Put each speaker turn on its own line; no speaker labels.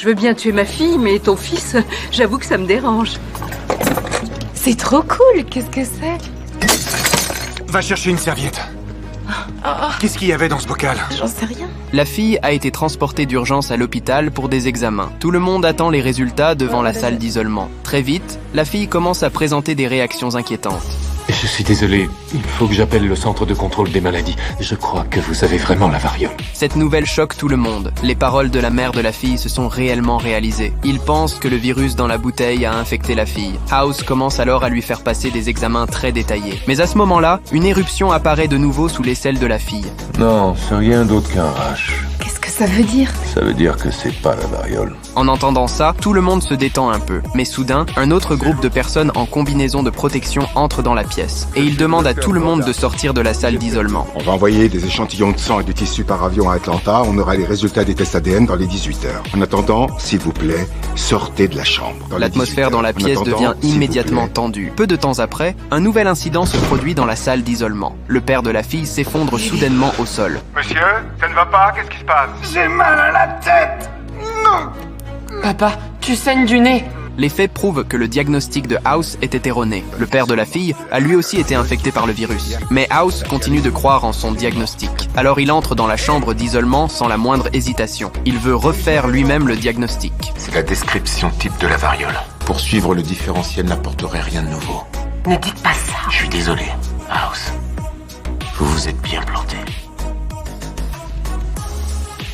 Je veux bien tuer ma fille, mais ton fils, j'avoue que ça me dérange.
C'est trop cool, qu'est-ce que c'est?
Va chercher une serviette. Qu'est-ce qu'il y avait dans ce bocal?
J'en sais rien.
La fille a été transportée d'urgence à l'hôpital pour des examens. Tout le monde attend les résultats devant la salle d'isolement. Très vite, la fille commence à présenter des réactions inquiétantes.
Je suis désolé, il faut que j'appelle le centre de contrôle des maladies. Je crois que vous avez vraiment la variole.
Cette nouvelle choque tout le monde. Les paroles de la mère de la fille se sont réellement réalisées. Il pense que le virus dans la bouteille a infecté la fille. House commence alors à lui faire passer des examens très détaillés. Mais à ce moment-là, une éruption apparaît de nouveau sous l'aisselle de la fille.
Non, c'est rien d'autre qu'un rash.
Qu'est-ce que ça veut dire?
Ça veut dire que c'est pas la variole.
En entendant ça, tout le monde se détend un peu. Mais soudain, un autre groupe de personnes en combinaison de protection entre dans la pièce. Et il demande à tout le monde de sortir de la salle d'isolement.
On va envoyer des échantillons de sang et de tissu par avion à Atlanta. On aura les résultats des tests ADN dans les 18 heures. En attendant, s'il vous plaît, sortez de la chambre.
L'atmosphère dans la pièce devient immédiatement tendue. Peu de temps après, un nouvel incident se produit dans la salle d'isolement. Le père de la fille s'effondre soudainement au sol.
Monsieur, ça ne va pas? Qu'est-ce qui se passe?
J'ai mal à la tête. Non.
Papa, tu saignes du nez.
Les faits prouvent que le diagnostic de House était erroné. Le père de la fille a lui aussi été infecté par le virus. Mais House continue de croire en son diagnostic. Alors il entre dans la chambre d'isolement sans la moindre hésitation. Il veut refaire lui-même le diagnostic.
C'est la description type de la variole. Poursuivre le différentiel n'apporterait rien de nouveau.
Ne dites pas ça.
Je suis désolé, House. Vous vous êtes bien planté.